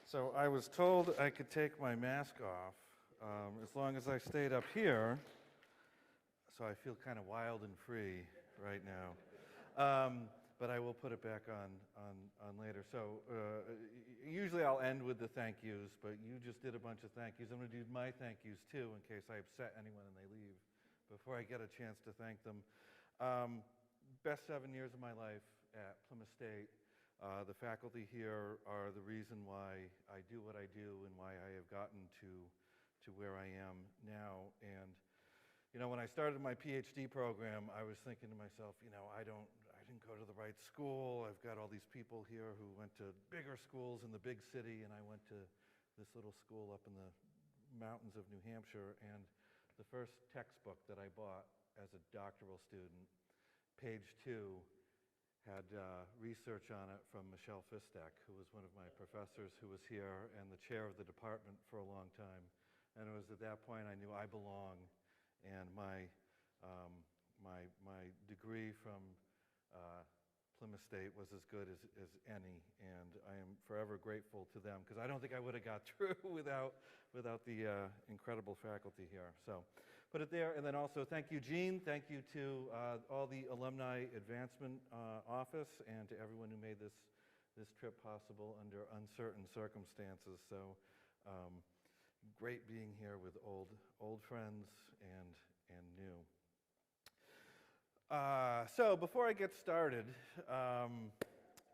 So I was told I could take my mask off as long as I stayed up here. So I feel kind of wild and free right now. But I will put it back on later. So usually I'll end with the thank yous, but you just did a bunch of thank yous. I'm going to do my thank yous too in case I upset anyone and they leave before I get a chance to thank them. Best 7 years of my life at Plymouth State. The faculty here are the reason why I do what I do and why I have gotten to where I am now. And you know, when I started my PhD program, I was thinking to myself, you know, I didn't go to the right school. I've got all these people here who went to bigger schools in the big city, and I went to this little school up in the mountains of New Hampshire. And the first textbook that I bought as a doctoral student, page 2, had research on it from Michelle Fistek, who was one of my professors who was here and the chair of the department for a long time. And it was at that point I knew I belong, and my degree from Plymouth State was as good as any, and I am forever grateful to them because I don't think I would have got through without the incredible faculty here. So put it there, and then also thank you, Jean. Thank you to all the Alumni Advancement Office and to everyone who made this trip possible under uncertain circumstances. So great being here with old friends and new. So before I get started,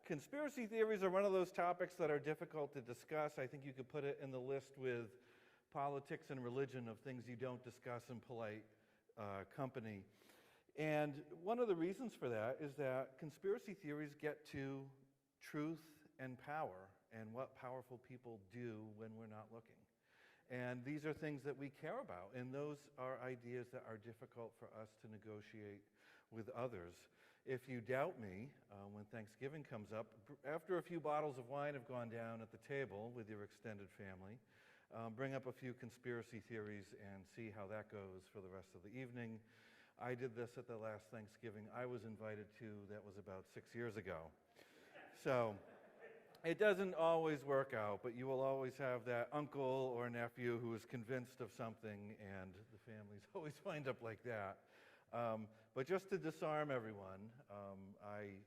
conspiracy theories are one of those topics that are difficult to discuss. I think you could put it in the list with politics and religion of things you don't discuss in polite company. And one of the reasons for that is that conspiracy theories get to truth and power and what powerful people do when we're not looking. And these are things that we care about, and those are ideas that are difficult for us to negotiate with others. If you doubt me, when Thanksgiving comes up, after a few bottles of wine have gone down at the table with your extended family, bring up a few conspiracy theories and see how that goes for the rest of the evening. I did this at the last Thanksgiving I was invited to. That was about 6 years ago. So it doesn't always work out, but you will always have that uncle or nephew who is convinced of something, and the families always wind up like that. But just to disarm everyone, I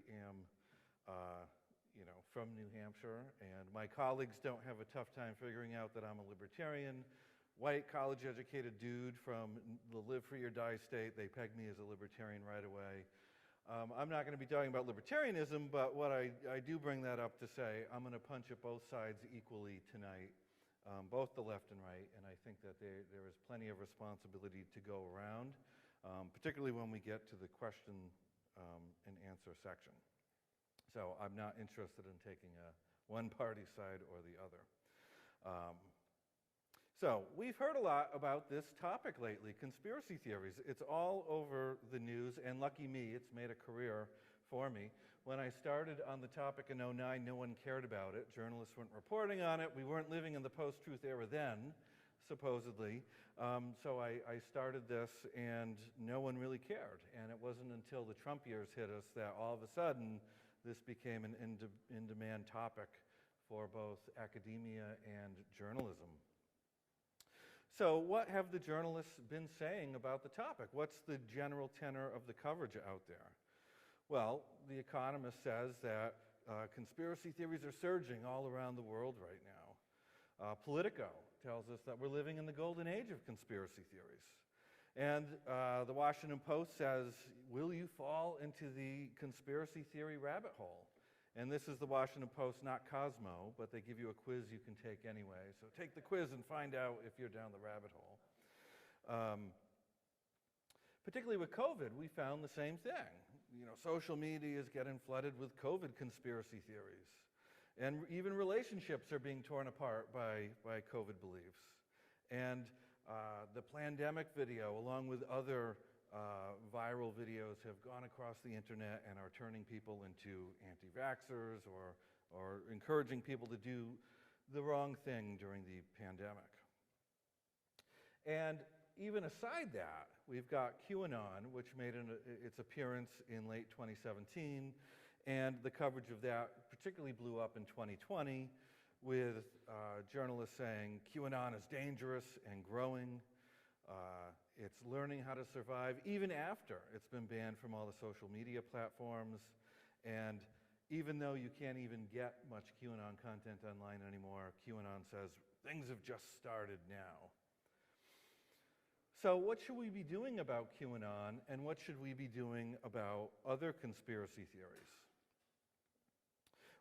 am from New Hampshire, and my colleagues don't have a tough time figuring out that I'm a libertarian. White, college-educated dude from the live free or die state, they peg me as a libertarian right away. I'm not going to be talking about libertarianism, but what I do bring that up to say, I'm going to punch at both sides equally tonight, both the left and right, and I think that there is plenty of responsibility to go around, particularly when we get to the question and answer section. So I'm not interested in taking a one-party side or the other. So we've heard a lot about this topic lately, conspiracy theories. It's all over the news, and lucky me, it's made a career for me. When I started on the topic in '09, no one cared about it. Journalists weren't reporting on it. We weren't living in the post-truth era then, supposedly. So I started this, and no one really cared. And it wasn't until the Trump years hit us that all of a sudden this became an in-demand topic for both academia and journalism. So what have the journalists been saying about the topic? What's the general tenor of the coverage out there? Well, The Economist says that conspiracy theories are surging all around the world right now. POLITICO tells us that we're living in the golden age of conspiracy theories. And the Washington Post says, will you fall into the conspiracy theory rabbit hole? And this is the Washington Post, not Cosmo, but they give you a quiz you can take anyway. So take the quiz and find out if you're down the rabbit hole. Particularly with COVID, we found the same thing. You know, social media is getting flooded with COVID conspiracy theories. And even relationships are being torn apart by COVID beliefs. And the pandemic video, along with other viral videos, have gone across the internet and are turning people into anti-vaxxers or encouraging people to do the wrong thing during the pandemic. And even aside that, we've got QAnon, which made its appearance in late 2017, and the coverage of that particularly blew up in 2020. with journalists saying QAnon is dangerous and growing. It's learning how to survive even after it's been banned from all the social media platforms. And even though you can't even get much QAnon content online anymore, QAnon says things have just started now. So what should we be doing about QAnon, and what should we be doing about other conspiracy theories?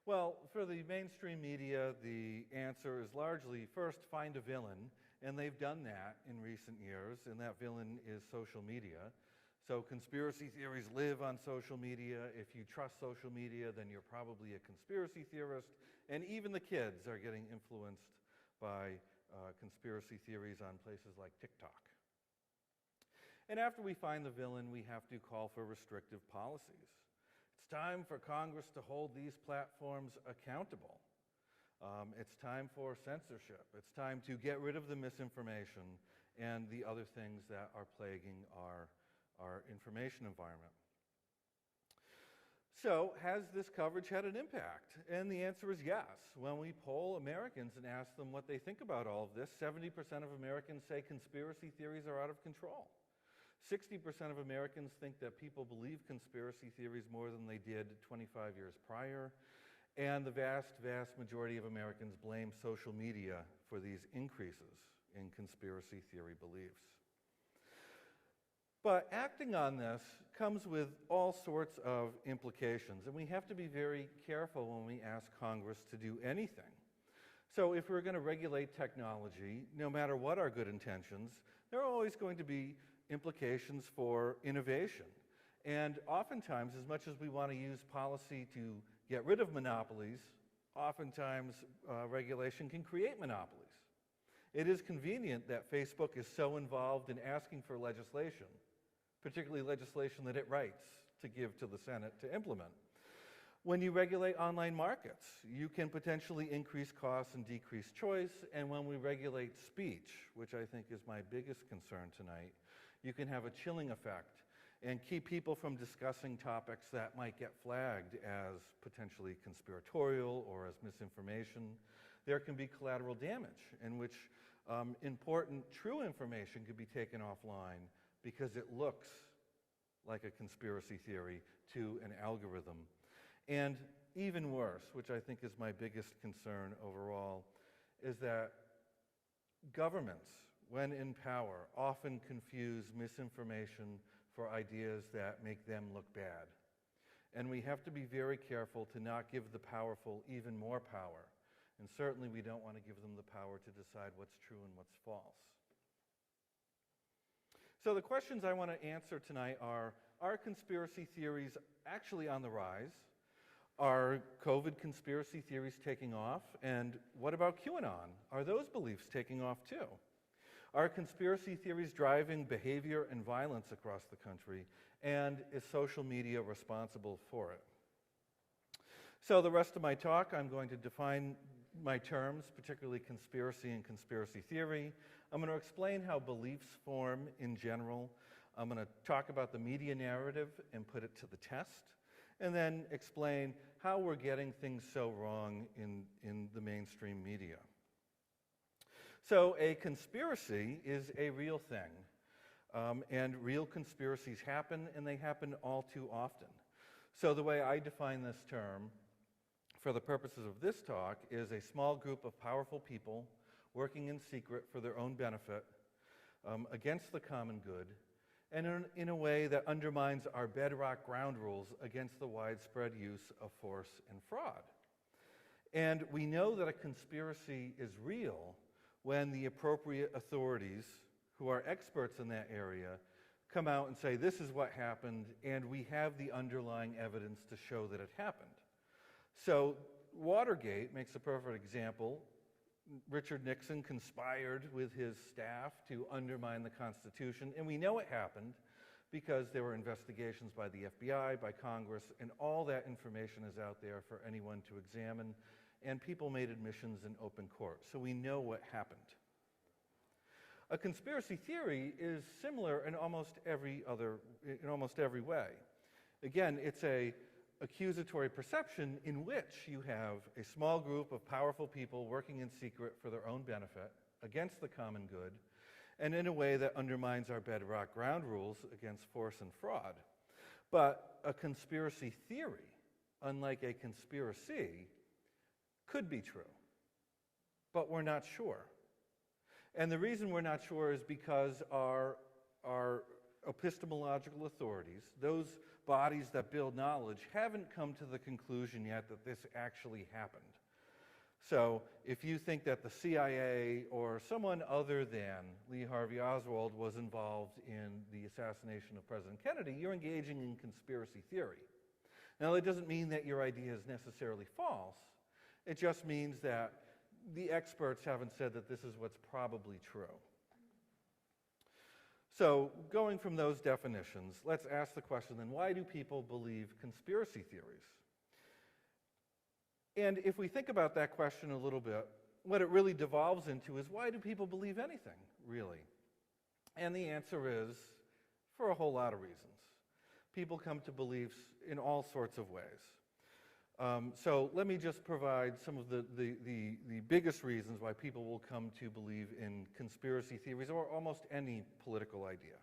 Well, for the mainstream media, the answer is largely first find a villain, and they've done that in recent years, and that villain is social media. So conspiracy theories live on social media. If you trust social media, then you're probably a conspiracy theorist, and even the kids are getting influenced by conspiracy theories on places like TikTok. And after we find the villain, we have to call for restrictive policies. It's time for Congress to hold these platforms accountable. It's time for censorship. It's time to get rid of the misinformation and the other things that are plaguing our information environment. So, has this coverage had an impact? And the answer is yes. When we poll Americans and ask them what they think about all of this, 70% of Americans say conspiracy theories are out of control. 60% of Americans think that people believe conspiracy theories more than they did 25 years prior. And the vast, vast majority of Americans blame social media for these increases in conspiracy theory beliefs. But acting on this comes with all sorts of implications, and we have to be very careful when we ask Congress to do anything. So if we're going to regulate technology, no matter what our good intentions, there are always going to be implications for innovation. And oftentimes, as much as we want to use policy to get rid of monopolies, oftentimes regulation can create monopolies. It is convenient that Facebook is so involved in asking for legislation, particularly legislation that it writes to give to the Senate to implement. When you regulate online markets, you can potentially increase costs and decrease choice, and when we regulate speech, which I think is my biggest concern tonight, you can have a chilling effect and keep people from discussing topics that might get flagged as potentially conspiratorial or as misinformation. There can be collateral damage in which important true information could be taken offline because it looks like a conspiracy theory to an algorithm. And even worse, which I think is my biggest concern overall, is that governments, when in power, often confuse misinformation for ideas that make them look bad. And we have to be very careful to not give the powerful even more power. And certainly we don't want to give them the power to decide what's true and what's false. So the questions I want to answer tonight are conspiracy theories actually on the rise? Are COVID conspiracy theories taking off? And what about QAnon? Are those beliefs taking off too? Are conspiracy theories driving behavior and violence across the country? And is social media responsible for it? So the rest of my talk, I'm going to define my terms, particularly conspiracy and conspiracy theory. I'm going to explain how beliefs form in general. I'm going to talk about the media narrative and put it to the test, and then explain how we're getting things so wrong in the mainstream media. So a conspiracy is a real thing, and real conspiracies happen, and they happen all too often. So the way I define this term, for the purposes of this talk, is a small group of powerful people working in secret for their own benefit against the common good, and in a way that undermines our bedrock ground rules against the widespread use of force and fraud. And we know that a conspiracy is real when the appropriate authorities, who are experts in that area, come out and say, this is what happened, and we have the underlying evidence to show that it happened. So Watergate makes a perfect example. Richard Nixon conspired with his staff to undermine the Constitution, and we know it happened because there were investigations by the FBI, by Congress, and all that information is out there for anyone to examine, and people made admissions in open court, so we know what happened. A conspiracy theory is similar in almost every way. Again, it's a accusatory perception in which you have a small group of powerful people working in secret for their own benefit against the common good, and in a way that undermines our bedrock ground rules against force and fraud. But a conspiracy theory, unlike a conspiracy, could be true, but we're not sure. And the reason we're not sure is because our epistemological authorities, those bodies that build knowledge, haven't come to the conclusion yet that this actually happened. So if you think that the CIA or someone other than Lee Harvey Oswald was involved in the assassination of President Kennedy, you're engaging in conspiracy theory. Now, that doesn't mean that your idea is necessarily false. It just means that the experts haven't said that this is what's probably true. So going from those definitions, let's ask the question then, why do people believe conspiracy theories? And if we think about that question a little bit, what it really devolves into is, why do people believe anything, really? And the answer is, for a whole lot of reasons. People come to beliefs in all sorts of ways. So let me just provide some of the biggest reasons why people will come to believe in conspiracy theories or almost any political idea.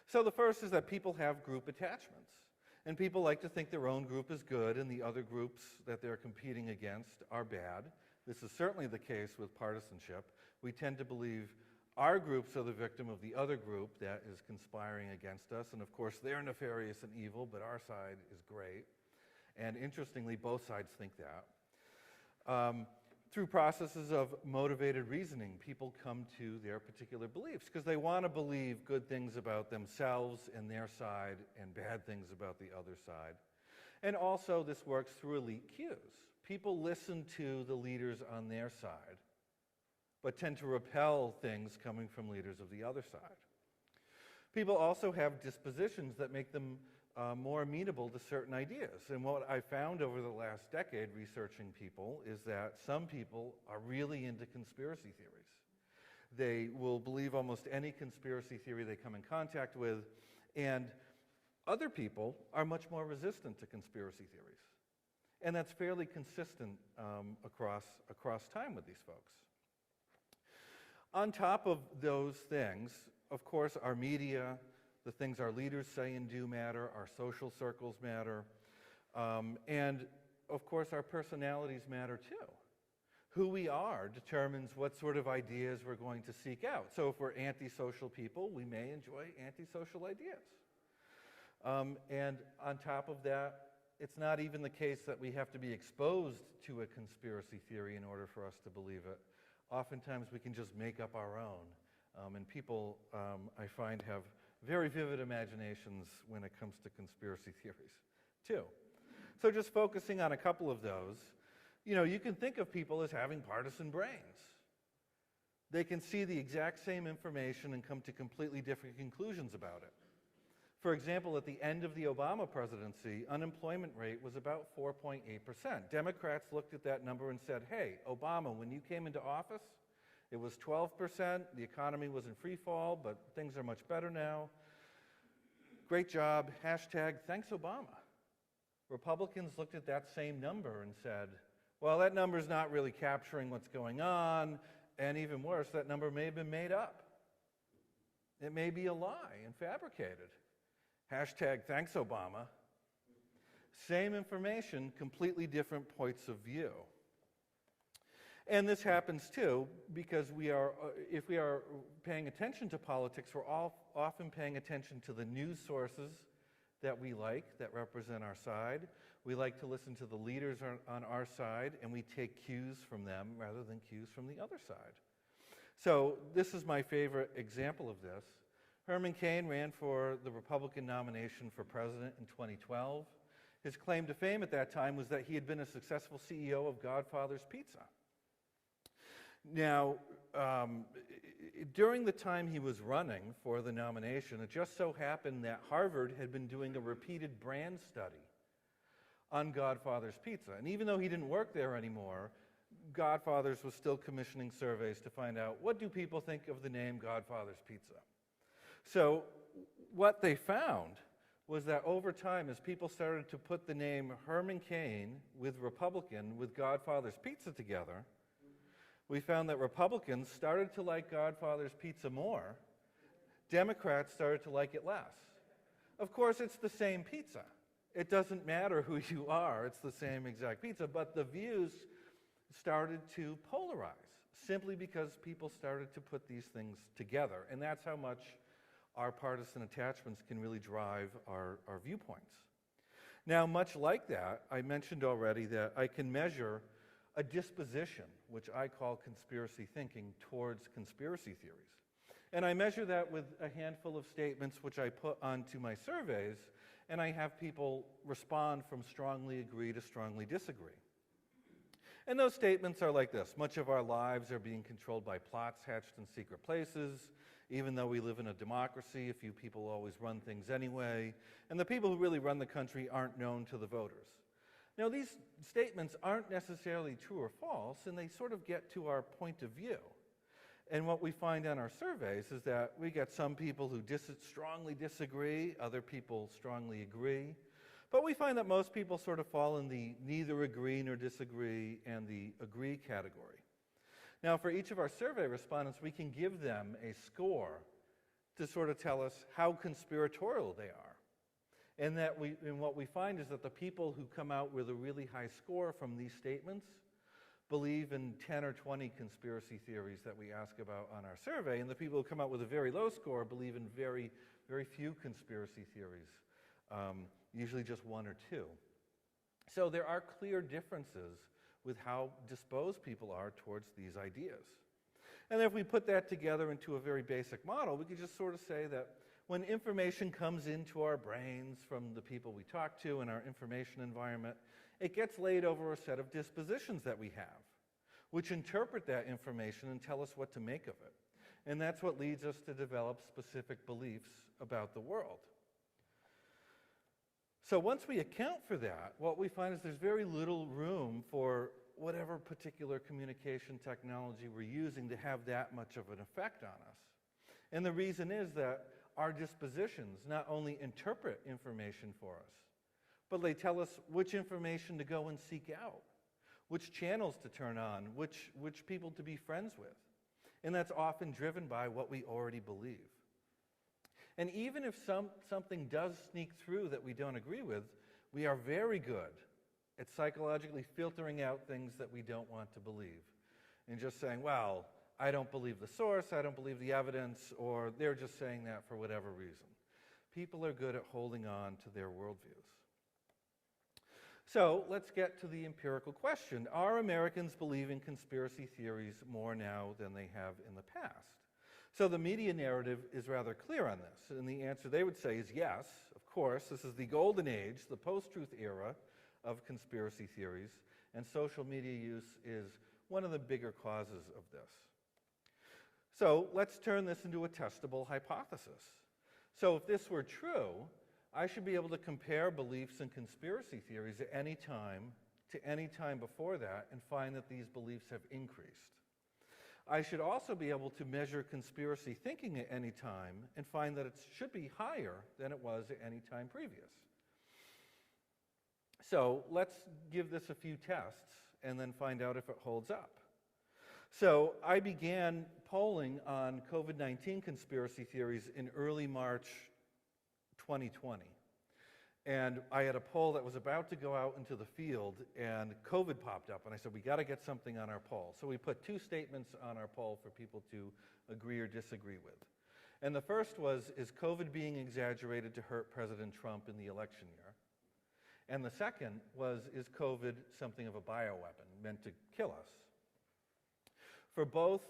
So the first is that people have group attachments. And people like to think their own group is good and the other groups that they're competing against are bad. This is certainly the case with partisanship. We tend to believe our groups are the victim of the other group that is conspiring against us. And of course, they're nefarious and evil, but our side is great. And interestingly, both sides think that. Through processes of motivated reasoning, people come to their particular beliefs because they want to believe good things about themselves and their side and bad things about the other side. And also, this works through elite cues. People listen to the leaders on their side, but tend to repel things coming from leaders of the other side. People also have dispositions that make them more amenable to certain ideas. And what I found over the last decade researching people is that some people are really into conspiracy theories. They will believe almost any conspiracy theory they come in contact with, and other people are much more resistant to conspiracy theories. And that's fairly consistent across time with these folks. On top of those things, of course, our media, the things our leaders say and do matter, our social circles matter, and of course our personalities matter too. Who we are determines what sort of ideas we're going to seek out. So if we're antisocial people, we may enjoy antisocial ideas. And on top of that, it's not even the case that we have to be exposed to a conspiracy theory in order for us to believe it. Oftentimes we can just make up our own. And people, I find, have very vivid imaginations when it comes to conspiracy theories, too. So just focusing on a couple of those, you can think of people as having partisan brains. They can see the exact same information and come to completely different conclusions about it. For example, at the end of the Obama presidency, unemployment rate was about 4.8%. Democrats looked at that number and said, hey, Obama, when you came into office, it was 12%, the economy was in free fall, but things are much better now. Great job, hashtag thanks Obama. Republicans looked at that same number and said, well, that number's not really capturing what's going on, and even worse, that number may have been made up. It may be a lie and fabricated. Hashtag thanks Obama. Same information, completely different points of view. And this happens too because if we are paying attention to politics, we're often paying attention to the news sources that we like, that represent our side. We like to listen to the leaders on our side, and we take cues from them rather than cues from the other side. So this is my favorite example of this. Herman Cain ran for the Republican nomination for president in 2012. His claim to fame at that time was that he had been a successful CEO of Godfather's Pizza. Now, during the time he was running for the nomination, it just so happened that Harvard had been doing a repeated brand study on Godfather's Pizza. And even though he didn't work there anymore, Godfather's was still commissioning surveys to find out, what do people think of the name Godfather's Pizza? So what they found was that over time, as people started to put the name Herman Cain with Republican with Godfather's Pizza together, we found that Republicans started to like Godfather's Pizza more. Democrats started to like it less. Of course, it's the same pizza. It doesn't matter who you are, it's the same exact pizza, but the views started to polarize simply because people started to put these things together. And that's how much our partisan attachments can really drive our viewpoints. Now, much like that, I mentioned already that I can measure a disposition, which I call conspiracy thinking, towards conspiracy theories. And I measure that with a handful of statements which I put onto my surveys, and I have people respond from strongly agree to strongly disagree. And those statements are like this: much of our lives are being controlled by plots hatched in secret places. Even though we live in a democracy, a few people always run things anyway, and the people who really run the country aren't known to the voters. Now, these statements aren't necessarily true or false, and they sort of get to our point of view. And what we find on our surveys is that we get some people who strongly disagree, other people strongly agree, but we find that most people sort of fall in the neither agree nor disagree and the agree category. Now, for each of our survey respondents, we can give them a score to sort of tell us how conspiratorial they are. And what we find is that the people who come out with a really high score from these statements believe in 10 or 20 conspiracy theories that we ask about on our survey, and the people who come out with a very low score believe in very, very few conspiracy theories, usually just one or two. So there are clear differences with how disposed people are towards these ideas. And if we put that together into a very basic model, we could just sort of say that when information comes into our brains from the people we talk to in our information environment, it gets laid over a set of dispositions that we have, which interpret that information and tell us what to make of it. And that's what leads us to develop specific beliefs about the world. So once we account for that, what we find is there's very little room for whatever particular communication technology we're using to have that much of an effect on us. And the reason is that our dispositions not only interpret information for us, but they tell us which information to go and seek out, which channels to turn on, which people to be friends with. And that's often driven by what we already believe. And even if something does sneak through that we don't agree with, we are very good at psychologically filtering out things that we don't want to believe. And just saying, well, I don't believe the source, I don't believe the evidence, or they're just saying that for whatever reason. People are good at holding on to their worldviews. So let's get to the empirical question. Are Americans believing conspiracy theories more now than they have in the past? So the media narrative is rather clear on this, and the answer they would say is yes, of course. This is the golden age, the post-truth era of conspiracy theories, and social media use is one of the bigger causes of this. So let's turn this into a testable hypothesis. So if this were true, I should be able to compare beliefs in conspiracy theories at any time to any time before that and find that these beliefs have increased. I should also be able to measure conspiracy thinking at any time and find that it should be higher than it was at any time previous. So let's give this a few tests and then find out if it holds up. So I began polling on COVID-19 conspiracy theories in early March 2020. And I had a poll that was about to go out into the field, and COVID popped up, and I said, we got to get something on our poll. So we put two statements on our poll for people to agree or disagree with. And the first was, is COVID being exaggerated to hurt President Trump in the election year? And the second was, is COVID something of a bioweapon meant to kill us? For both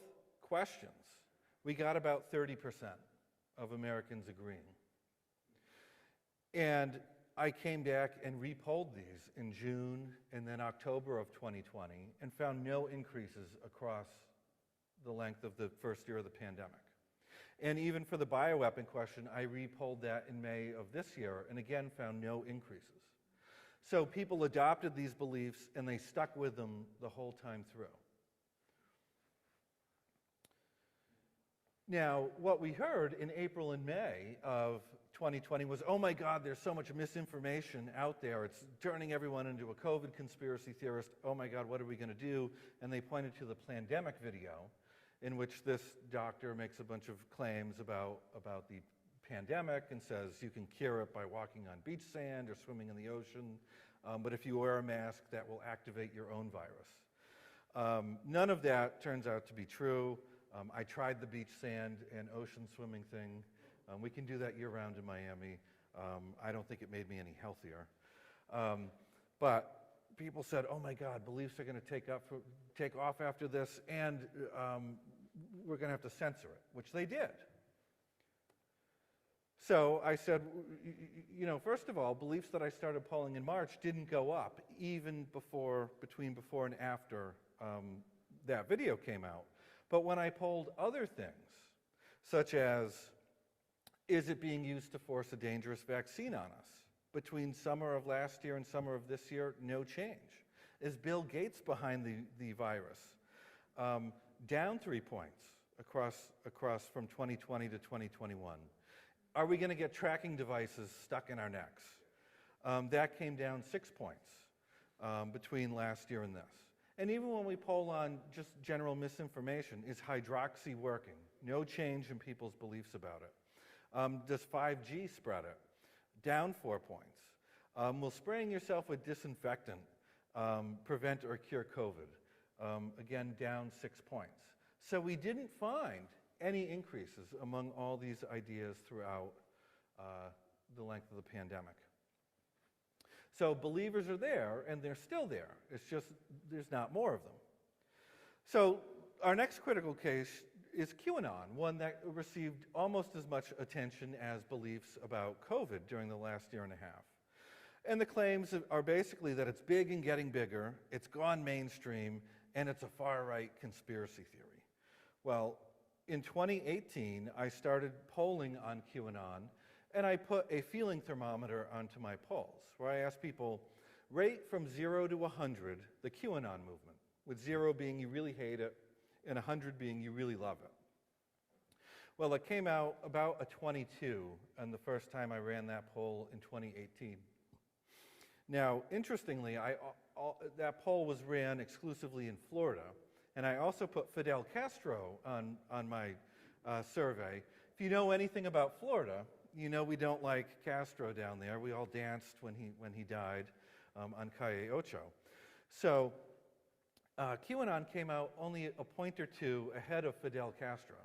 questions, we got about 30% of Americans agreeing. And I came back and re-polled these in June and then October of 2020 and found no increases across the length of the first year of the pandemic. And even for the bioweapon question, I re-polled that in May of this year and again found no increases. So people adopted these beliefs and they stuck with them the whole time through. Now, what we heard in April and May of 2020 was, oh my God, there's so much misinformation out there. It's turning everyone into a COVID conspiracy theorist. Oh my God, what are we going to do? And they pointed to the pandemic video in which this doctor makes a bunch of claims about the pandemic and says you can cure it by walking on beach sand or swimming in the ocean, but if you wear a mask, that will activate your own virus. None of that turns out to be true. I tried the beach sand and ocean swimming thing. We can do that year-round in Miami. I don't think it made me any healthier. But people said, oh my God, beliefs are going to take off after this, and we're going to have to censor it, which they did. So I said, you know, first of all, beliefs that I started polling in March didn't go up, even between before and after that video came out. But when I polled other things, such as, is it being used to force a dangerous vaccine on us? Between summer of last year and summer of this year, no change. Is Bill Gates behind the virus? Down 3 points across from 2020 to 2021. Are we going to get tracking devices stuck in our necks? That came down 6 points between last year and this. And even when we poll on just general misinformation, is hydroxy working? No change in people's beliefs about it. Does 5G spread it? Down 4 points. Will spraying yourself with disinfectant prevent or cure COVID? Again, down 6 points. So we didn't find any increases among all these ideas throughout the length of the pandemic. So believers are there, and they're still there. It's just there's not more of them. So our next critical case is QAnon, one that received almost as much attention as beliefs about COVID during the last year and a half. And the claims are basically that it's big and getting bigger, it's gone mainstream, and it's a far-right conspiracy theory. Well, in 2018, I started polling on QAnon, and I put a feeling thermometer onto my polls, where I asked people, rate from 0 to 100 the QAnon movement, with 0 being you really hate it, and 100 being you really love it. Well, it came out about a 22 on the first time I ran that poll in 2018. Now, interestingly, that poll was ran exclusively in Florida, and I also put Fidel Castro on my survey. If you know anything about Florida, you know we don't like Castro down there. We all danced when he died on Calle Ocho. So QAnon came out only a point or two ahead of Fidel Castro,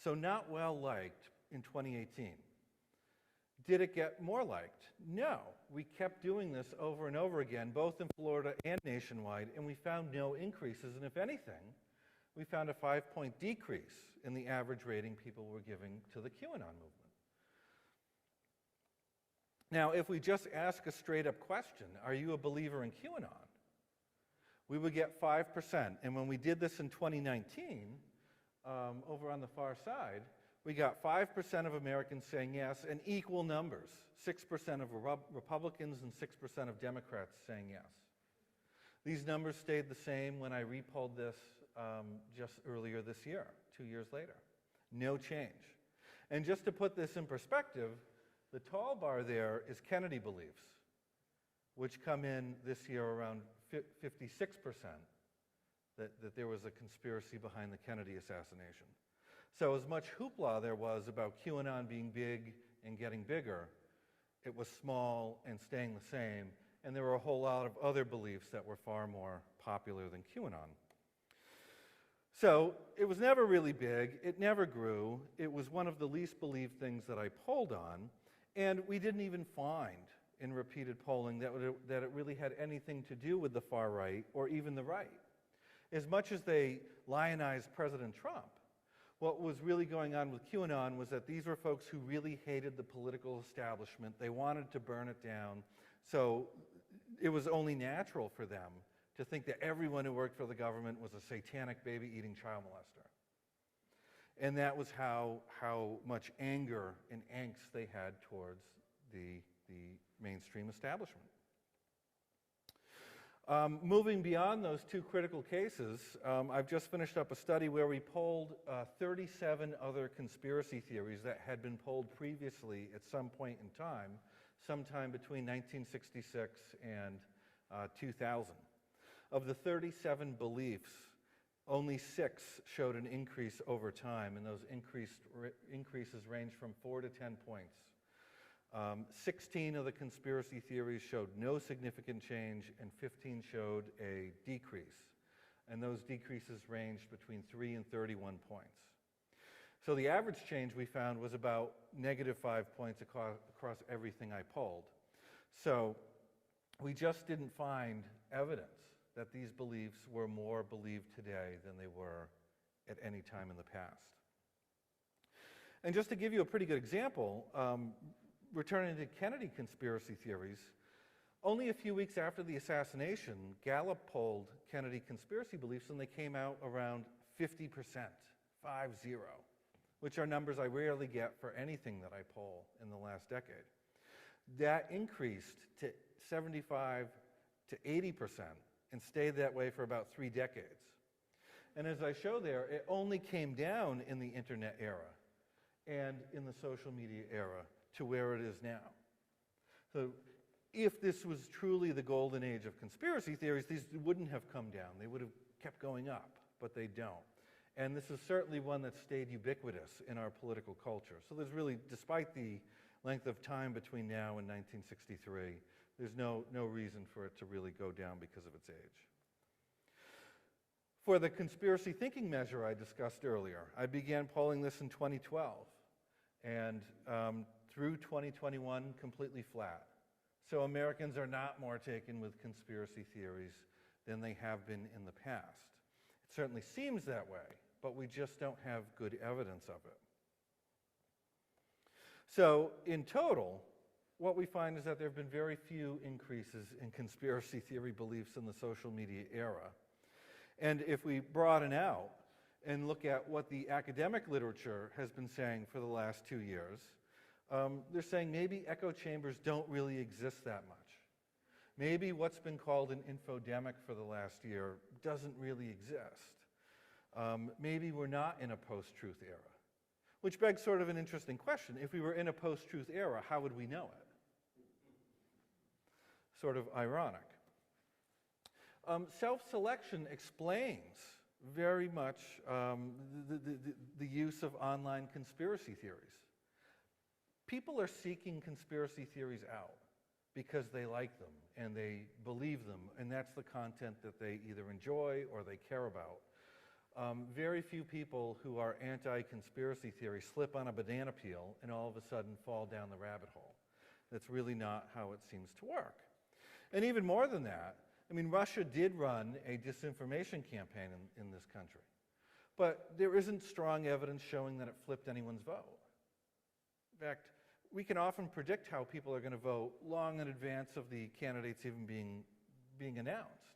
so not well liked in 2018. Did it get more liked? No. We kept doing this over and over again, both in Florida and nationwide, and we found no increases. And if anything, we found a 5-point decrease in the average rating people were giving to the QAnon movement. Now, if we just ask a straight-up question, are you a believer in QAnon? We would get 5%. And when we did this in 2019, over on the far side, we got 5% of Americans saying yes, and equal numbers, 6% of Republicans and 6% of Democrats saying yes. These numbers stayed the same when I repolled this just earlier this year, 2 years later. No change. And just to put this in perspective, the tall bar there is Kennedy beliefs, which come in this year around 56%, that there was a conspiracy behind the Kennedy assassination. So as much hoopla there was about QAnon being big and getting bigger, it was small and staying the same, and there were a whole lot of other beliefs that were far more popular than QAnon. So it was never really big, it never grew, it was one of the least believed things that I polled on, and we didn't even find in repeated polling that it really had anything to do with the far right or even the right. As much as they lionized President Trump, what was really going on with QAnon was that these were folks who really hated the political establishment. They wanted to burn it down. So it was only natural for them to think that everyone who worked for the government was a satanic baby-eating child molester. And that was how much anger and angst they had towards the mainstream establishment. Moving beyond those two critical cases, I've just finished up a study where we polled 37 other conspiracy theories that had been polled previously at some point in time, sometime between 1966 and 2000. Of the 37 beliefs, only 6 showed an increase over time, and those increases range from 4 to 10 points. 16 of the conspiracy theories showed no significant change, and 15 showed a decrease. And those decreases ranged between 3 and 31 points. So the average change we found was about -5 points across everything I polled. So we just didn't find evidence that these beliefs were more believed today than they were at any time in the past. And just to give you a pretty good example, returning to Kennedy conspiracy theories, only a few weeks after the assassination, Gallup polled Kennedy conspiracy beliefs, and they came out around 50%, 50, which are numbers I rarely get for anything that I poll in the last decade. That increased to 75 to 80% and stayed that way for about 3 decades. And as I show there, it only came down in the internet era and in the social media era to where it is now. So if this was truly the golden age of conspiracy theories, these wouldn't have come down. They would have kept going up, but they don't. And this is certainly one that stayed ubiquitous in our political culture. So there's really, despite the length of time between now and 1963, there's no reason for it to really go down because of its age. For the conspiracy thinking measure I discussed earlier, I began polling this in 2012. And through 2021, completely flat. So Americans are not more taken with conspiracy theories than they have been in the past. It certainly seems that way, but we just don't have good evidence of it. So in total, what we find is that there have been very few increases in conspiracy theory beliefs in the social media era. And if we broaden out and look at what the academic literature has been saying for the last 2 years, they're saying maybe echo chambers don't really exist that much. Maybe what's been called an infodemic for the last year doesn't really exist. Maybe we're not in a post-truth era, which begs sort of an interesting question. If we were in a post-truth era, how would we know it? Sort of ironic. Self-selection explains very much the use of online conspiracy theories. People are seeking conspiracy theories out because they like them and they believe them, and that's the content that they either enjoy or they care about. Very few people who are anti-conspiracy theory slip on a banana peel and all of a sudden fall down the rabbit hole. That's really not how it seems to work. And even more than that, I mean, Russia did run a disinformation campaign in this country, but there isn't strong evidence showing that it flipped anyone's vote. In fact, we can often predict how people are going to vote long in advance of the candidates even being announced,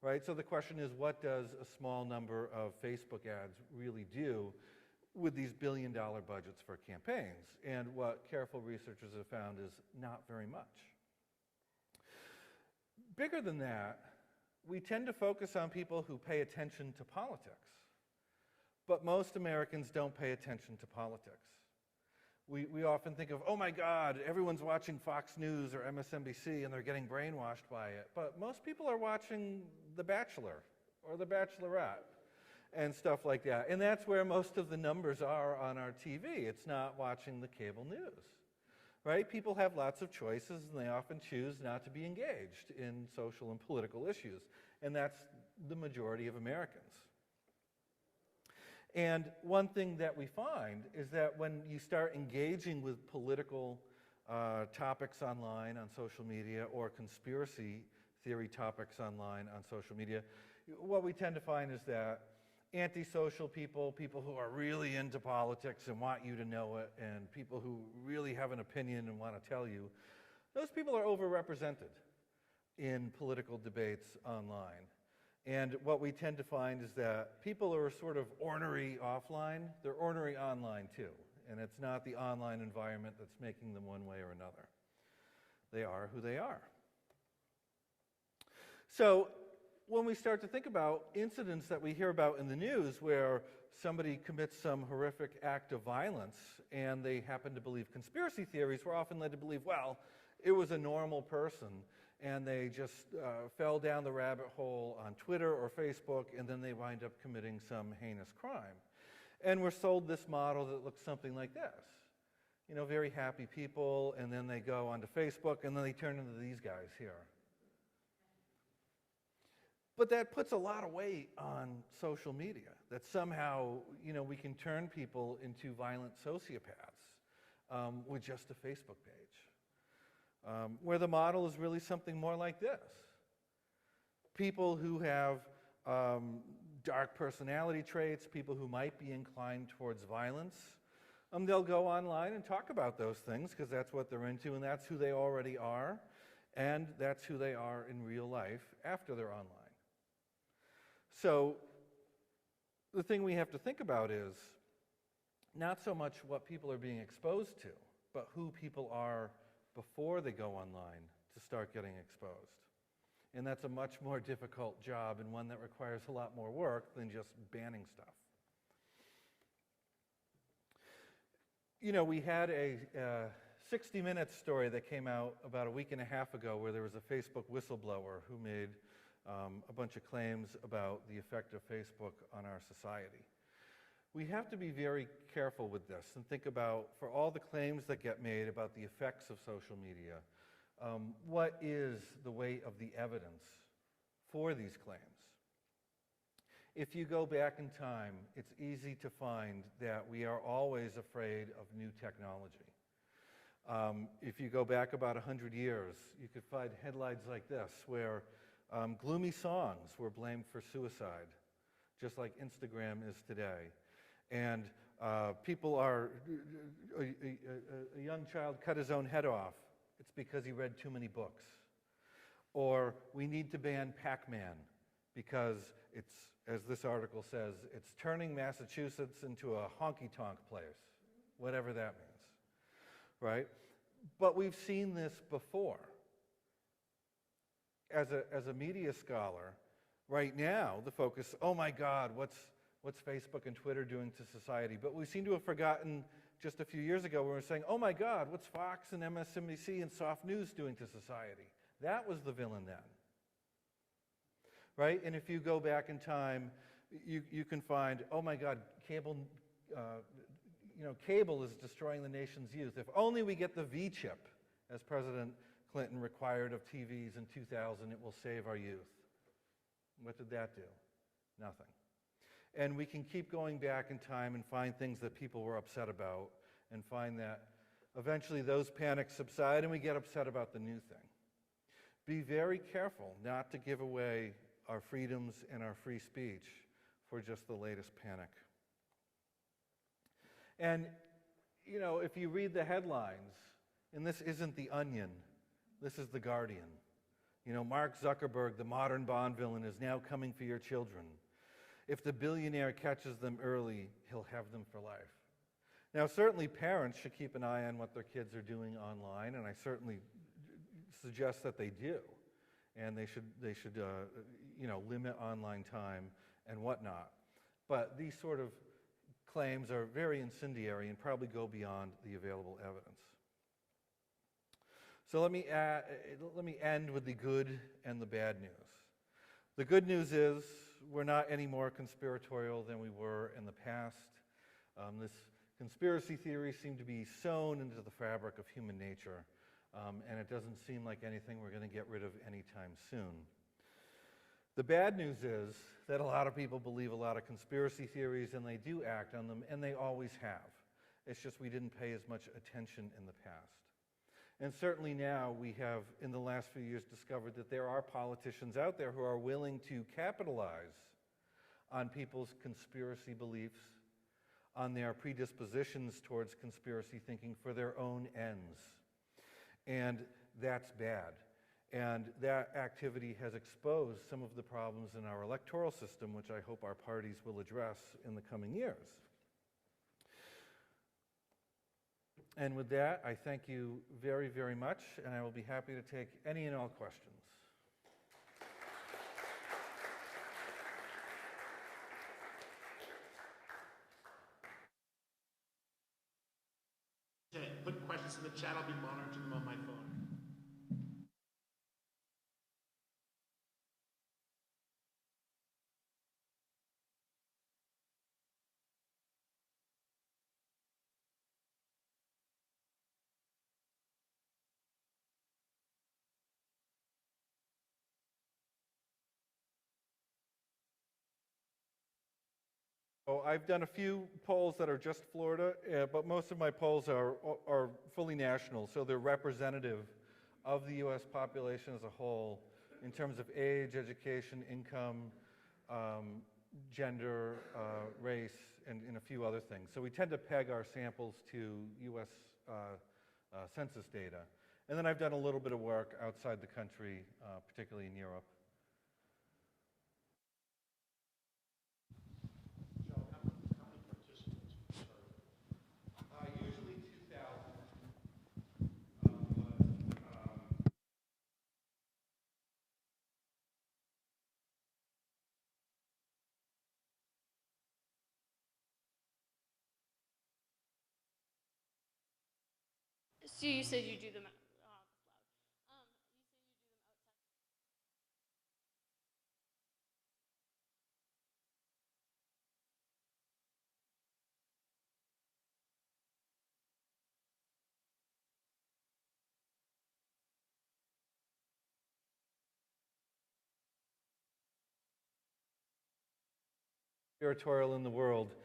right? So the question is, what does a small number of Facebook ads really do with these billion-dollar budgets for campaigns? And what careful researchers have found is not very much. Bigger than that, we tend to focus on people who pay attention to politics, but most Americans don't pay attention to politics. We often think of, oh my God, everyone's watching Fox News or MSNBC and they're getting brainwashed by it. But most people are watching The Bachelor or The Bachelorette and stuff like that. And that's where most of the numbers are on our TV. It's not watching the cable news, right? People have lots of choices and they often choose not to be engaged in social and political issues. And that's the majority of Americans. And one thing that we find is that when you start engaging with political topics online on social media or conspiracy theory topics online on social media, what we tend to find is that antisocial people, people who are really into politics and want you to know it, and people who really have an opinion and want to tell you, those people are overrepresented in political debates online. And what we tend to find is that people who are sort of ornery offline, they're ornery online too. And it's not the online environment that's making them one way or another. They are who they are. So when we start to think about incidents that we hear about in the news where somebody commits some horrific act of violence and they happen to believe conspiracy theories, we're often led to believe, well, it was a normal person and they just fell down the rabbit hole on Twitter or Facebook and then they wind up committing some heinous crime. And we're sold this model that looks something like this. You know, very happy people, and then they go onto Facebook and then they turn into these guys here. But that puts a lot of weight on social media, that somehow, you know, we can turn people into violent sociopaths with just a Facebook page, where the model is really something more like this. People who have dark personality traits, people who might be inclined towards violence, they'll go online and talk about those things because that's what they're into and that's who they already are, and that's who they are in real life after they're online. So the thing we have to think about is not so much what people are being exposed to, but who people are before they go online to start getting exposed. And that's a much more difficult job and one that requires a lot more work than just banning stuff. You know, we had a 60 Minutes story that came out about a week and a half ago where there was a Facebook whistleblower who made a bunch of claims about the effect of Facebook on our society. We have to be very careful with this and think about, for all the claims that get made about the effects of social media, what is the weight of the evidence for these claims? If you go back in time, it's easy to find that we are always afraid of new technology. If you go back about 100 years, you could find headlines like this, where gloomy songs were blamed for suicide, just like Instagram is today. And people are, a young child cut his own head off. It's because he read too many books. Or we need to ban Pac-Man because it's, as this article says, it's turning Massachusetts into a honky-tonk place, whatever that means, right? But we've seen this before. As a media scholar, right now, the focus, oh my God, what's Facebook and Twitter doing to society? But we seem to have forgotten just a few years ago when we were saying, oh my God, what's Fox and MSNBC and soft news doing to society? That was the villain then, right? And if you go back in time, you can find, oh my God, cable, cable is destroying the nation's youth. If only we get the V chip, as President Clinton required of TVs in 2000, it will save our youth. What did that do? Nothing. And we can keep going back in time and find things that people were upset about and find that eventually those panics subside and we get upset about the new thing. Be very careful not to give away our freedoms and our free speech for just the latest panic. And, you know, if you read the headlines, and this isn't The Onion, this is The Guardian. You know, Mark Zuckerberg, the modern Bond villain, is now coming for your children. If the billionaire catches them early, he'll have them for life. Now, certainly parents should keep an eye on what their kids are doing online, and I certainly suggest that they do. And they should limit online time and whatnot. But these sort of claims are very incendiary and probably go beyond the available evidence. So let me end with the good and the bad news. The good news is we're not any more conspiratorial than we were in the past. This conspiracy theories seem to be sewn into the fabric of human nature, and it doesn't seem like anything we're going to get rid of anytime soon. The bad news is that a lot of people believe a lot of conspiracy theories, and they do act on them, and they always have. It's just we didn't pay as much attention in the past. And certainly now we have, in the last few years, discovered that there are politicians out there who are willing to capitalize on people's conspiracy beliefs, on their predispositions towards conspiracy thinking for their own ends. And that's bad. And that activity has exposed some of the problems in our electoral system, which I hope our parties will address in the coming years. And with that, I thank you very, very much, and I will be happy to take any and all questions. in the chat. I'll be monitoring them on my phone. So I've done a few polls that are just Florida, but most of my polls are fully national, so they're representative of the U.S. population as a whole in terms of age, education, income, gender, race, and a few other things. So we tend to peg our samples to U.S. Census data. And then I've done a little bit of work outside the country, particularly in Europe. Usually 2,000. So you said you do them. Conspiratorial in the world.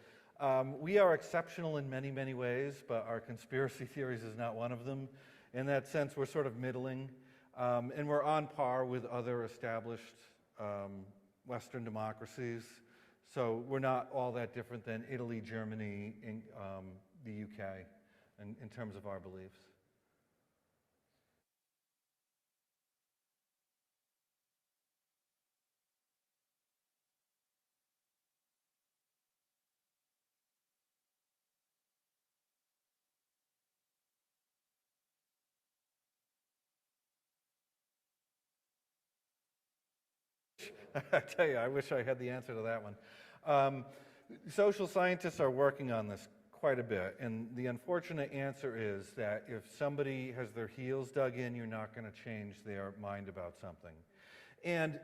We are exceptional in many, many ways, but our conspiracy theories is not one of them. In that sense, we're sort of middling, and we're on par with other established Western democracies. So we're not all that different than Italy, Germany, the UK, in terms of our beliefs. I tell you, I wish I had the answer to that one. Social scientists are working on this quite a bit, and the unfortunate answer is that if somebody has their heels dug in, you're not going to change their mind about something. And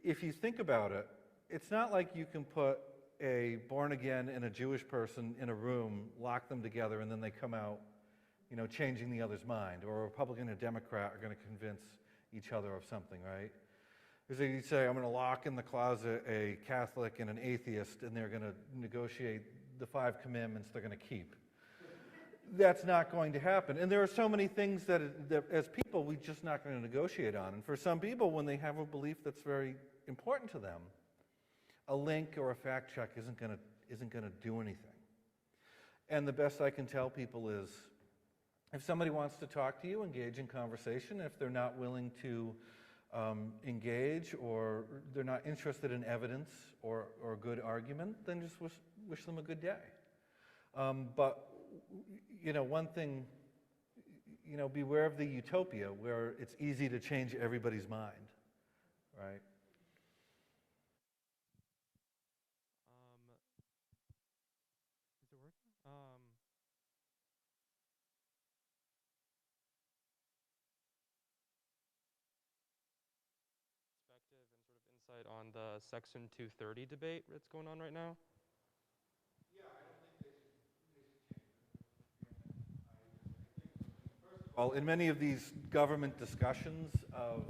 if you think about it, it's not like you can put a born-again and a Jewish person in a room, lock them together, and then they come out, you know, changing the other's mind, or a Republican and a Democrat are going to convince each other of something, right? Because you say, I'm going to lock in the closet a Catholic and an atheist, and they're going to negotiate the 5 commandments they're going to keep. That's not going to happen. And there are so many things that as people, we're just not going to negotiate on. And for some people, when they have a belief that's very important to them, a link or a fact check isn't going to do anything. And the best I can tell people is, if somebody wants to talk to you, engage in conversation. If they're not willing to engage, or they're not interested in evidence or good argument, then just wish them a good day. But, you know, one thing, you know, beware of the utopia where it's easy to change everybody's mind, right? Is it working? Perspective and sort of insight on the Section 230 debate that's going on right now? Yeah, I don't think they should change it. Well, in many of these government discussions of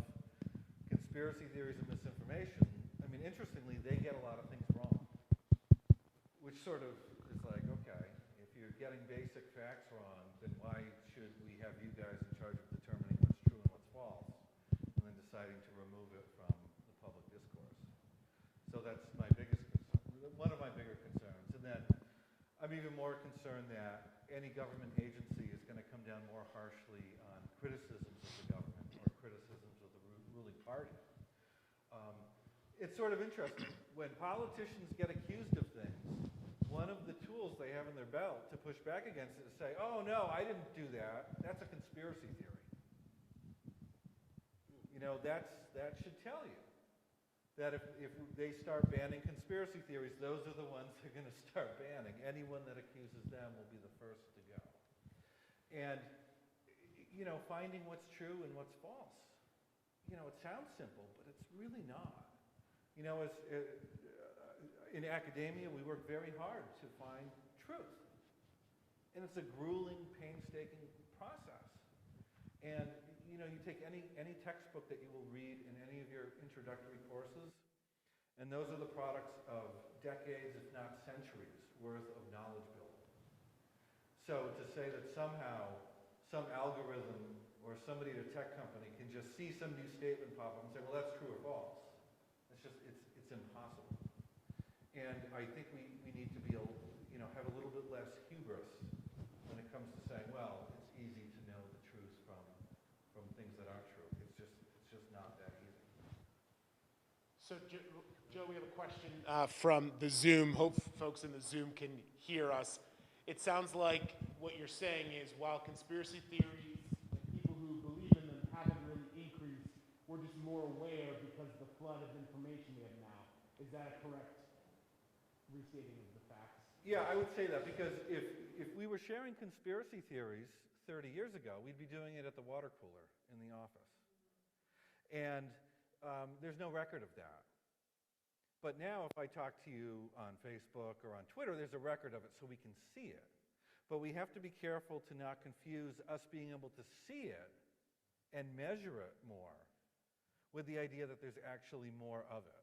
conspiracy theories and misinformation, I mean, interestingly, they get a lot of things wrong, which sort of is like, okay, if you're getting basic facts wrong, then why should we have you guys in charge of determining what's true and what's false, and then deciding to remove it from the public discourse? So that's my biggest concern, one of my bigger concerns. And then I'm even more concerned that any government agency is going to come down more harshly on criticisms of the government or criticisms of the ruling party. It's sort of interesting. When politicians get accused of things, one of the tools they have in their belt to push back against it is say, oh, no, I didn't do that. That's a conspiracy theory. You know, that should tell you that if they start banning conspiracy theories, those are the ones they're going to start banning. Anyone that accuses them will be the first to go. And finding what's true and what's false. It sounds simple, but it's really not. In academia, we work very hard to find truth. And it's a grueling, painstaking process. And, you take any textbook that you will read in any of your introductory courses, and those are the products of decades, if not centuries, worth of knowledge building. So to say that somehow some algorithm or somebody at a tech company can just see some new statement pop up and say, well, that's true or false. It's impossible. And I think we need to be, have a little bit less hubris when it comes to saying, well, it's easy to know the truth from things that aren't true. It's just not that easy. So, Joe, we have a question from the Zoom. Hope folks in the Zoom can hear us. It sounds like what you're saying is while conspiracy theories and people who believe in them haven't really increased, we're just more aware because of the flood of information we have now. Is that a correct restating of the facts? Yeah, I would say that because if we were sharing conspiracy theories 30 years ago, we'd be doing it at the water cooler in the office. And there's no record of that. But now if I talk to you on Facebook or on Twitter, there's a record of it so we can see it. But we have to be careful to not confuse us being able to see it and measure it more with the idea that there's actually more of it.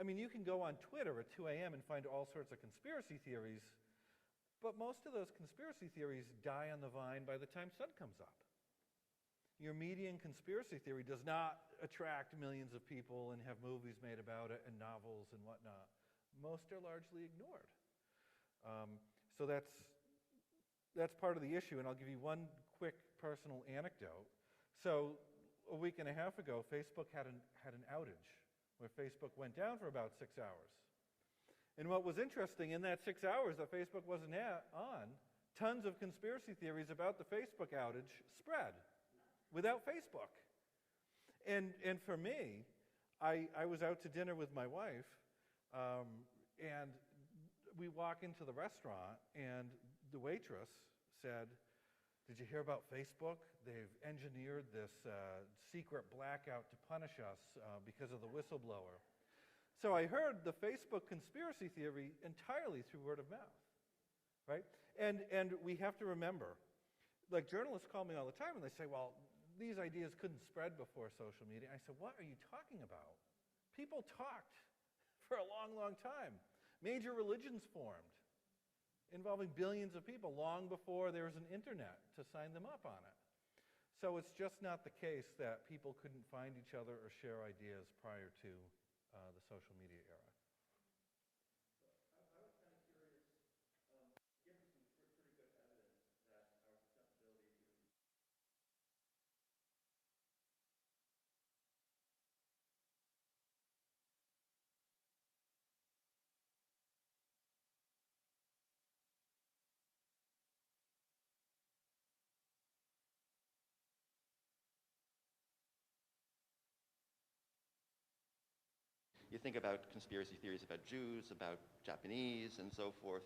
I mean, you can go on Twitter at 2 a.m. and find all sorts of conspiracy theories, but most of those conspiracy theories die on the vine by the time sun comes up. Your median conspiracy theory does not attract millions of people and have movies made about it and novels and whatnot. Most are largely ignored. So that's part of the issue, and I'll give you one quick personal anecdote. So a week and a half ago, Facebook had an outage where Facebook went down for about 6 hours. And what was interesting, in that 6 hours that Facebook wasn't on, tons of conspiracy theories about the Facebook outage spread without Facebook. And for me, I was out to dinner with my wife, and we walk into the restaurant, and the waitress said, "Did you hear about Facebook? They've engineered this secret blackout to punish us because of the whistleblower." So I heard the Facebook conspiracy theory entirely through word of mouth, right? And we have to remember, like journalists call me all the time and they say, well, these ideas couldn't spread before social media. I said, what are you talking about? People talked for a long, long time. Major religions formed involving billions of people long before there was an internet to sign them up on it. So it's just not the case that people couldn't find each other or share ideas prior to the social media era. I was kind of curious, given some pretty good evidence that our susceptibility to you think about conspiracy theories about Jews, about Japanese, and so forth.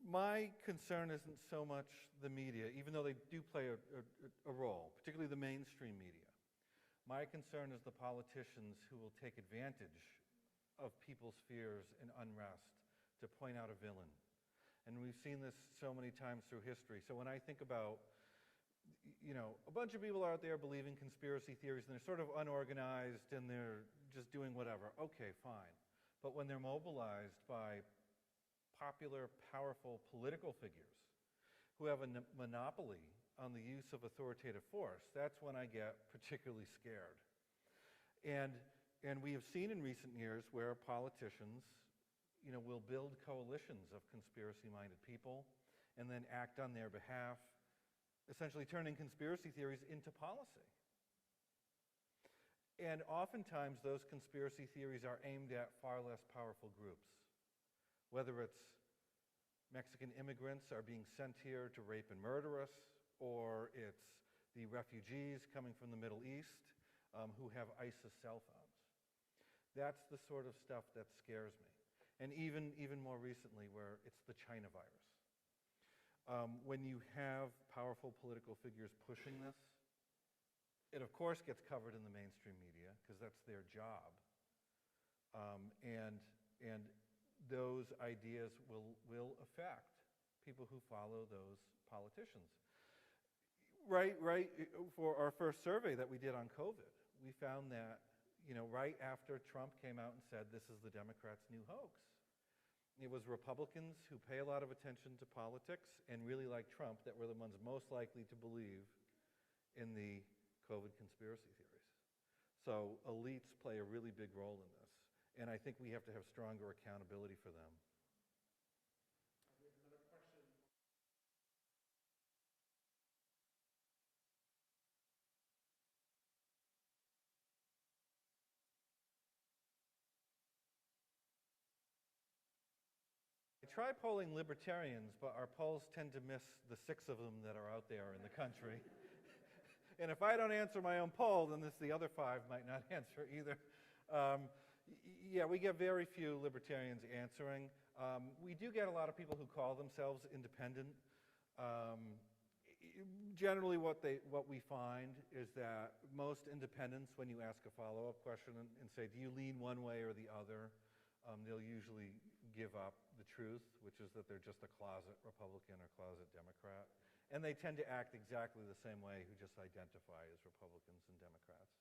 My concern isn't so much the media, even though they do play a role, particularly the mainstream media. My concern is the politicians who will take advantage of people's fears and unrest to point out a villain. And we've seen this so many times through history. So when I think about, a bunch of people out there believing conspiracy theories and they're sort of unorganized and they're just doing whatever, okay, fine. But when they're mobilized by popular, powerful political figures who have a monopoly on the use of authoritative force, that's when I get particularly scared. And we have seen in recent years where politicians, will build coalitions of conspiracy-minded people and then act on their behalf, essentially turning conspiracy theories into policy. And oftentimes those conspiracy theories are aimed at far less powerful groups, whether it's Mexican immigrants are being sent here to rape and murder us, or it's the refugees coming from the Middle East who have ISIS cell phones. That's the sort of stuff that scares me. And even more recently, where it's the China virus. When you have powerful political figures pushing this, it of course gets covered in the mainstream media because that's their job. And those ideas will affect people who follow those politicians. Right, for our first survey that we did on COVID, we found that, right after Trump came out and said this is the Democrats' new hoax, it was Republicans who pay a lot of attention to politics and really like Trump that were the ones most likely to believe in the COVID conspiracy theories. So elites play a really big role in this, and I think we have to have stronger accountability for them. We have another question. I try polling libertarians, but our polls tend to miss the 6 of them that are out there in the country. And if I don't answer my own poll, then the other 5 might not answer either. Yeah, we get very few libertarians answering. We do get a lot of people who call themselves independent. Generally, what we find is that most independents, when you ask a follow-up question and say, do you lean one way or the other, they'll usually give up the truth, which is that they're just a closet Republican or closet Democrat. And they tend to act exactly the same way who just identify as Republicans and Democrats.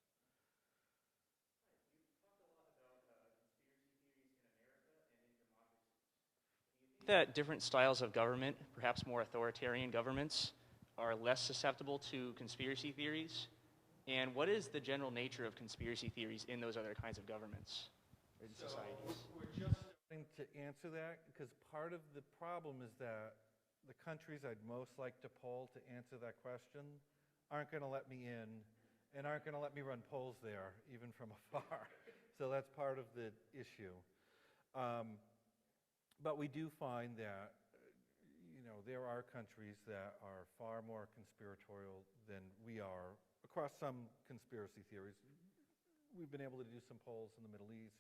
That different styles of government, perhaps more authoritarian governments, are less susceptible to conspiracy theories? And what is the general nature of conspiracy theories in those other kinds of governments or in societies? We're just starting to answer that because part of the problem is that the countries I'd most like to poll to answer that question aren't going to let me in and aren't going to let me run polls there, even from afar. So that's part of the issue. But we do find that, there are countries that are far more conspiratorial than we are across some conspiracy theories. We've been able to do some polls in the Middle East.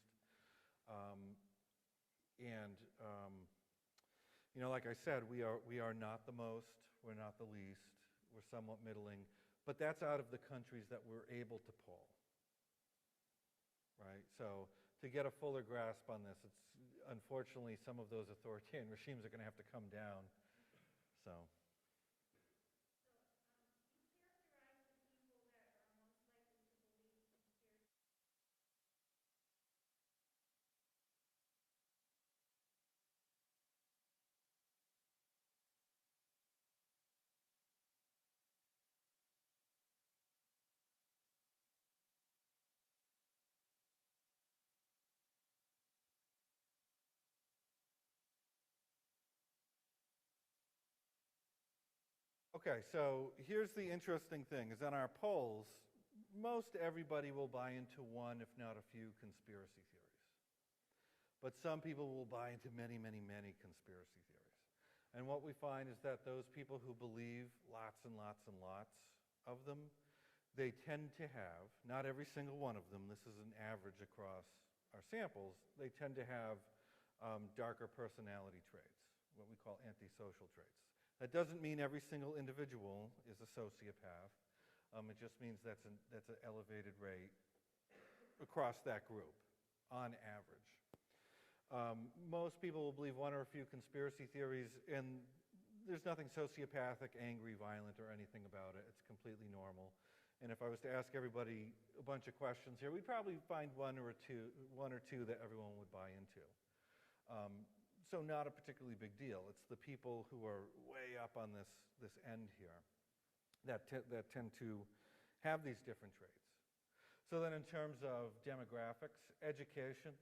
Like I said, we are not the most, we're not the least, we're somewhat middling, but that's out of the countries that we're able to poll, right? So to get a fuller grasp on this, unfortunately, some of those authoritarian regimes are going to have to come down. So. Okay, so here's the interesting thing, is on our polls, most everybody will buy into one, if not a few, conspiracy theories. But some people will buy into many, many, many conspiracy theories. And what we find is that those people who believe lots and lots and lots of them, they tend to have, not every single one of them, this is an average across our samples, they tend to have darker personality traits, what we call antisocial traits. That doesn't mean every single individual is a sociopath. It just means that's an elevated rate across that group, on average. Most people will believe one or a few conspiracy theories, and there's nothing sociopathic, angry, violent, or anything about it. It's completely normal. And if I was to ask everybody a bunch of questions here, we'd probably find one or two that everyone would buy into. So not a particularly big deal. It's the people who are way up on this end here that tend to have these different traits. So then in terms of demographics, education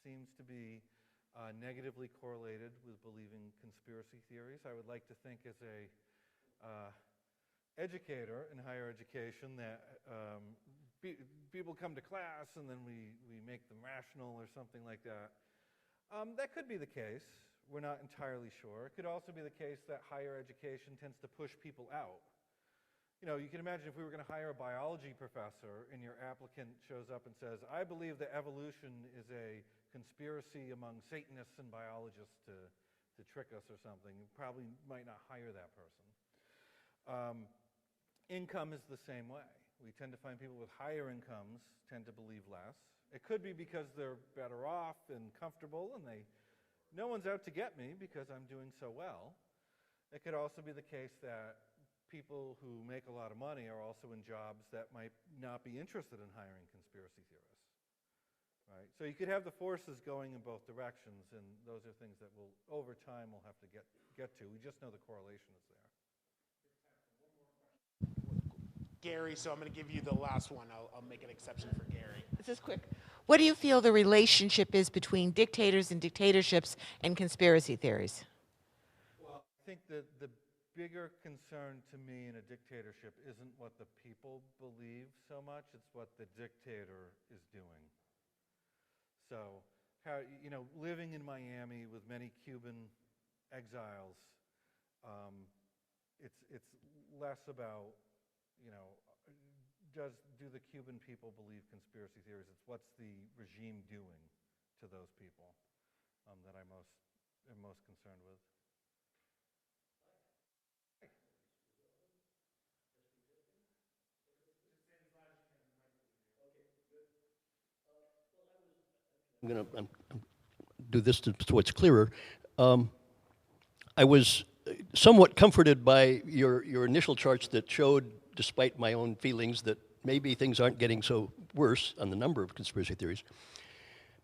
seems to be negatively correlated with believing conspiracy theories. I would like to think as a educator in higher education that people come to class and then we make them rational or something like that. That could be the case, we're not entirely sure. It could also be the case that higher education tends to push people out. You know, you can imagine if we were going to hire a biology professor and your applicant shows up and says, I believe that evolution is a conspiracy among Satanists and biologists to trick us or something. You probably might not hire that person. Income is the same way. We tend to find people with higher incomes tend to believe less. It could be because they're better off and comfortable and no one's out to get me because I'm doing so well. It could also be the case that people who make a lot of money are also in jobs that might not be interested in hiring conspiracy theorists, right? So you could have the forces going in both directions, and those are things that we'll, over time, we'll have to get to. We just know the correlation is there. Gary, so I'm going to give you the last one. I'll make an exception for Gary. This is quick. What do you feel the relationship is between dictators and dictatorships and conspiracy theories? Well, I think that the bigger concern to me in a dictatorship isn't what the people believe so much, it's what the dictator is doing. So, how, you know, living in Miami with many Cuban exiles, it's less about, you know, do the Cuban people believe conspiracy theories? It's what's the regime doing to those people that I'm most concerned with. I'm going to do this so it's clearer. I was somewhat comforted by your initial charts that showed, despite my own feelings, that maybe things aren't getting so worse on the number of conspiracy theories.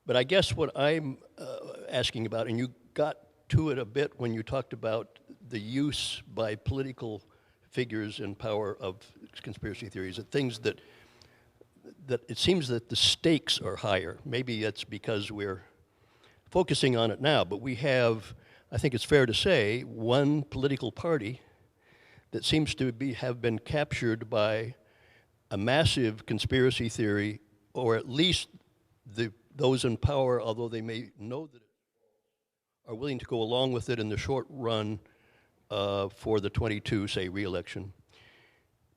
But I guess what I'm asking about, and you got to it a bit when you talked about the use by political figures in power of conspiracy theories, that things that it seems that the stakes are higher. Maybe it's because we're focusing on it now, but we have, I think it's fair to say, one political party that seems to have been captured by a massive conspiracy theory, or at least those in power, although they may know that are willing to go along with it in the short run for the 22, say, re-election.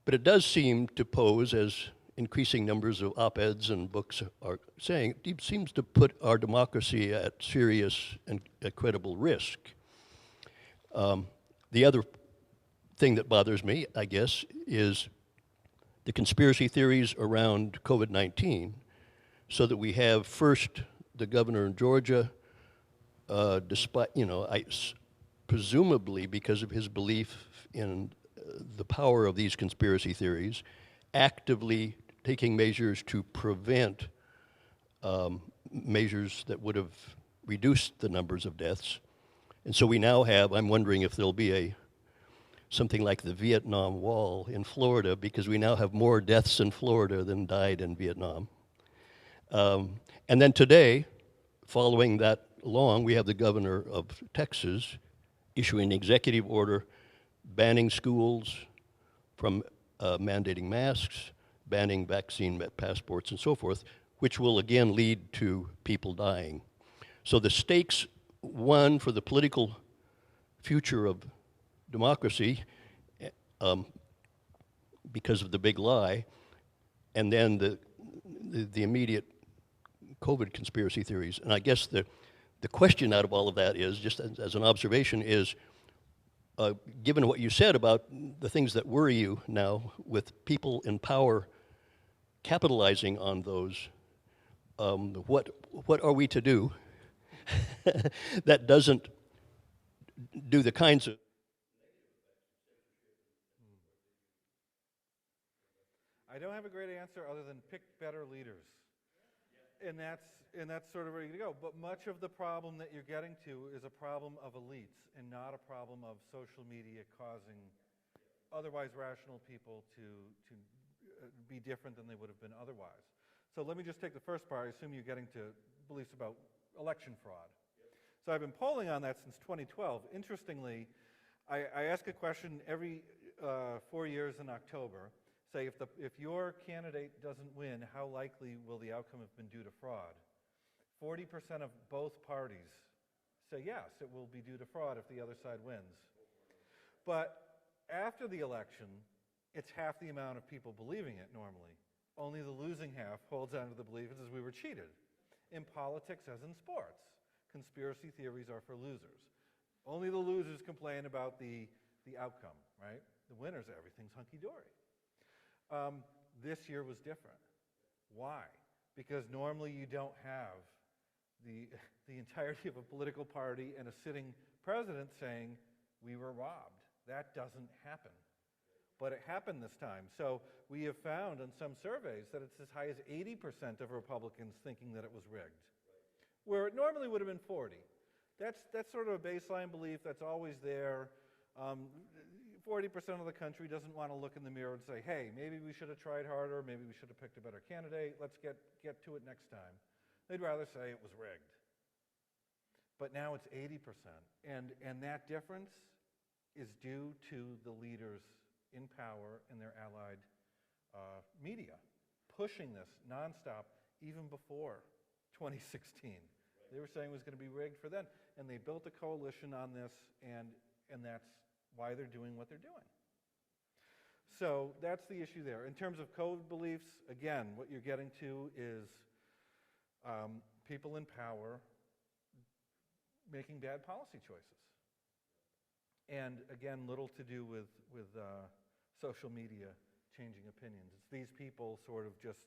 But it does seem to pose, as increasing numbers of op-eds and books are saying, it seems to put our democracy at serious and credible risk. The other thing that bothers me, I guess, is the conspiracy theories around COVID-19, so that we have first the governor in Georgia, despite, you know, presumably because of his belief in the power of these conspiracy theories, actively taking measures to prevent measures that would have reduced the numbers of deaths. And so we now have, I'm wondering if there'll be something like the Vietnam Wall in Florida, because we now have more deaths in Florida than died in Vietnam. And then today, following that along, we have the governor of Texas issuing an executive order banning schools from mandating masks, banning vaccine passports and so forth, which will again lead to people dying. So the stakes, one, for the political future of democracy because of the big lie, and then the immediate COVID conspiracy theories. And I guess the question out of all of that is, just as an observation, is given what you said about the things that worry you now with people in power capitalizing on those, what are we to do that doesn't do the kinds of I don't have a great answer other than pick better leaders. And that's sort of ready to go. But much of the problem that you're getting to is a problem of elites and not a problem of social media causing otherwise rational people to be different than they would have been otherwise. So let me just take the first part. I assume you're getting to beliefs about election fraud. So I've been polling on that since 2012. Interestingly, I ask a question every 4 years in October. Say, if your candidate doesn't win, how likely will the outcome have been due to fraud? 40% of both parties say yes, it will be due to fraud if the other side wins. But after the election, it's half the amount of people believing it normally. Only the losing half holds on to the belief as we were cheated. In politics, as in sports, conspiracy theories are for losers. Only the losers complain about the outcome, right? The winners, everything's hunky-dory. This year was different. Why? Because normally you don't have the entirety of a political party and a sitting president saying, we were robbed. That doesn't happen. But it happened this time. So we have found in some surveys that it's as high as 80% of Republicans thinking that it was rigged, where it normally would have been 40. That's sort of a baseline belief that's always there. 40% of the country doesn't want to look in the mirror and say, hey, maybe we should have tried harder, maybe we should have picked a better candidate, let's get to it next time. They'd rather say it was rigged. But now it's 80%. And that difference is due to the leaders in power and their allied media pushing this nonstop even before 2016. They were saying it was going to be rigged for then. And they built a coalition on this, and that's why they're doing what they're doing. So that's the issue there. In terms of code beliefs, again, what you're getting to is people in power making bad policy choices. And again, little to do with social media changing opinions. It's these people sort of just,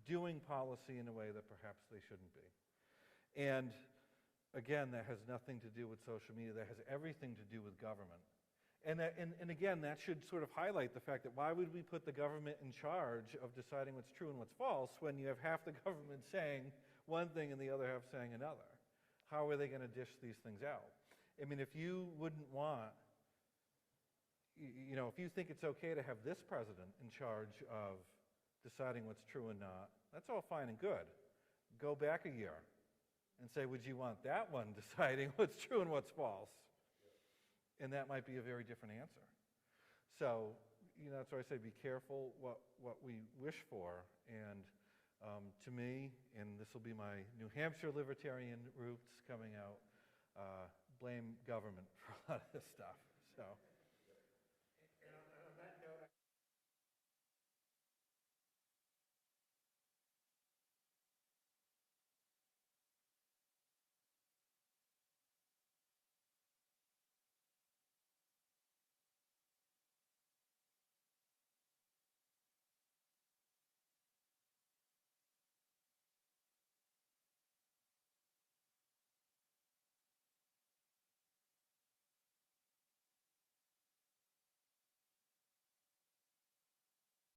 doing policy in a way that perhaps they shouldn't be. And again, that has nothing to do with social media. That has everything to do with government. And again, that should sort of highlight the fact that why would we put the government in charge of deciding what's true and what's false when you have half the government saying one thing and the other half saying another? How are they going to dish these things out? I mean, if you wouldn't want, if you think it's okay to have this president in charge of deciding what's true and not, that's all fine and good. Go back a year and say, would you want that one deciding what's true and what's false? And that might be a very different answer. So, that's why I say be careful what we wish for. And to me, and this will be my New Hampshire libertarian roots coming out, blame government for a lot of this stuff. So.